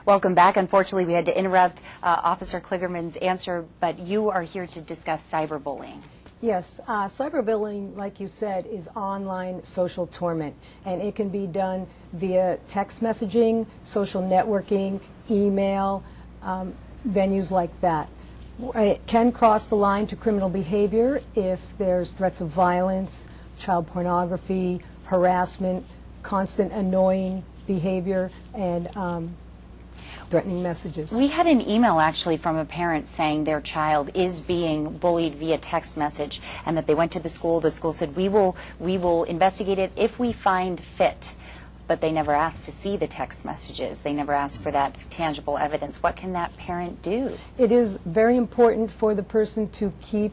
Welcome back. Unfortunately, we had to interrupt Officer Kligerman's answer, but you are here to discuss cyberbullying. Yes, cyberbullying, like you said, is online social torment, and it can be done via text messaging, social networking, email, venues like that. It can cross the line to criminal behavior if there's threats of violence, child pornography, harassment, constant annoying behavior, and threatening messages. We had an email actually from a parent saying their child is being bullied via text message, and that they went to the school said we will investigate it if we find fit. But they never asked to see the text messages. They never asked for that tangible evidence. What can that parent do? It is very important for the person to keep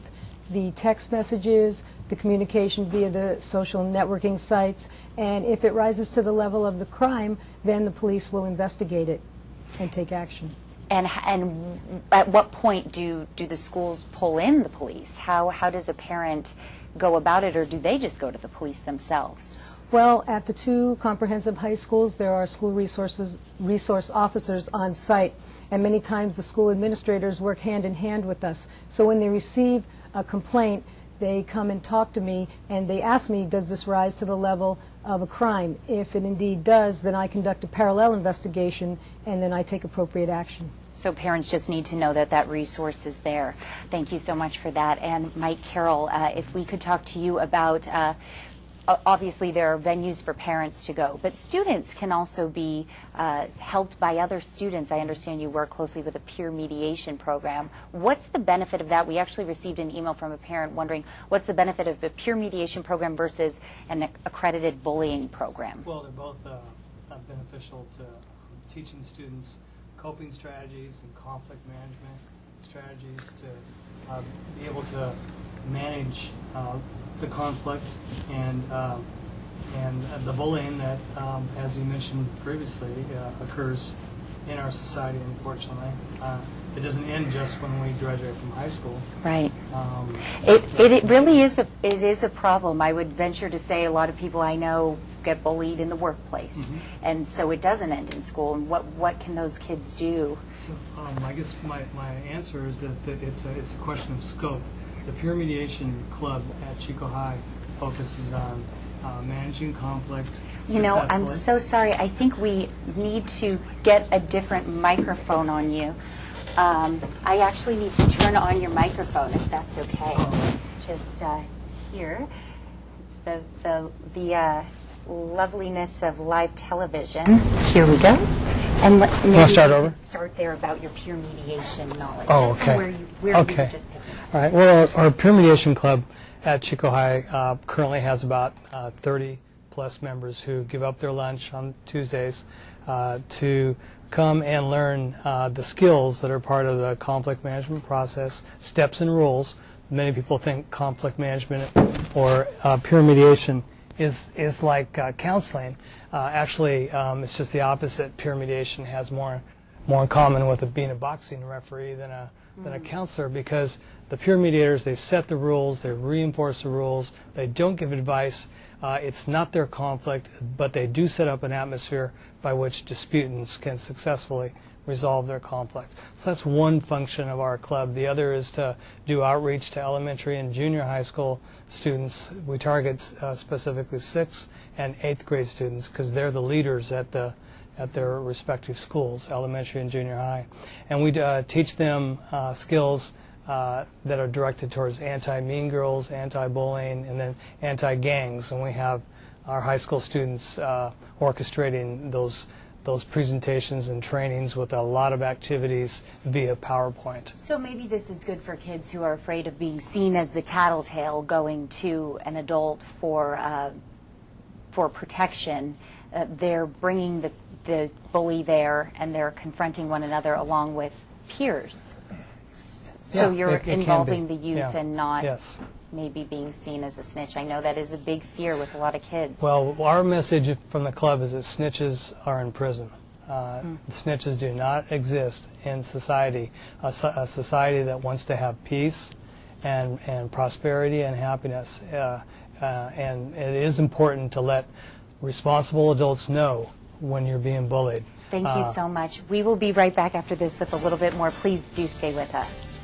the text messages, the communication via the social networking sites, and if it rises to the level of the crime, then the police will investigate it and take action. And at what point do the schools pull in the police? How does a parent go about it, or do they just go to the police themselves? Well, at the two comprehensive high schools, there are school resource officers on site, and many times the school administrators work hand in hand with us. So when they receive a complaint, they come and talk to me, and they ask me, does this rise to the level of a crime? If it indeed does, then I conduct a parallel investigation, and then I take appropriate action. So parents just need to know that that resource is there. Thank you so much for that. And Mike Carroll, if we could talk to you about obviously there are venues for parents to go, but students can also be helped by other students. I understand you work closely with a peer mediation program. What's the benefit of that? We actually received an email from a parent wondering what's the benefit of a peer mediation program versus an accredited bullying program? Well, they're both beneficial to teaching students coping strategies and conflict management strategies to be able to manage the conflict and the bullying that, as you mentioned previously, occurs in our society. Unfortunately, it doesn't end just when we graduate from high school. Right. It really is a problem. I would venture to say a lot of people I know get bullied in the workplace, and so it doesn't end in school. And what can those kids do? So I guess my answer is that it's a question of scope. The Peer Mediation Club at Chico High focuses on managing conflict. You know, I'm so sorry. I think we need to get a different microphone on you. I actually need to turn on your microphone, if that's okay. Just here. It's the loveliness of live television. Here we go. And maybe start over? Start there about your peer mediation knowledge. Oh, okay. Where you were just picking. All right. Well, our Peer Mediation Club at Chico High currently has about 30-plus members who give up their lunch on Tuesdays to come and learn the skills that are part of the conflict management process, steps and rules. Many people think conflict management or peer mediation is like counseling. Actually, it's just the opposite. Peer mediation has more in common with being a boxing referee than a counselor, because the peer mediators, they set the rules, they reinforce the rules, they don't give advice. It's not their conflict, but they do set up an atmosphere by which disputants can successfully resolve their conflict. So that's one function of our club. The other is to do outreach to elementary and junior high school students. We target specifically 6th and 8th grade students because they're the leaders at their respective schools, elementary and junior high. And we teach them skills that are directed towards anti-mean girls, anti-bullying, and then anti-gangs. And we have our high school students orchestrating those presentations and trainings with a lot of activities via PowerPoint. So maybe this is good for kids who are afraid of being seen as the tattletale going to an adult for protection. They're bringing the bully there, and they're confronting one another along with peers. So you're involving the youth and not maybe being seen as a snitch. I know that is a big fear with a lot of kids. Well, our message from the club is that snitches are in prison. Snitches do not exist in society, a society that wants to have peace and prosperity and happiness. And it is important to let responsible adults know when you're being bullied. Thank you so much. We will be right back after this with a little bit more. Please do stay with us.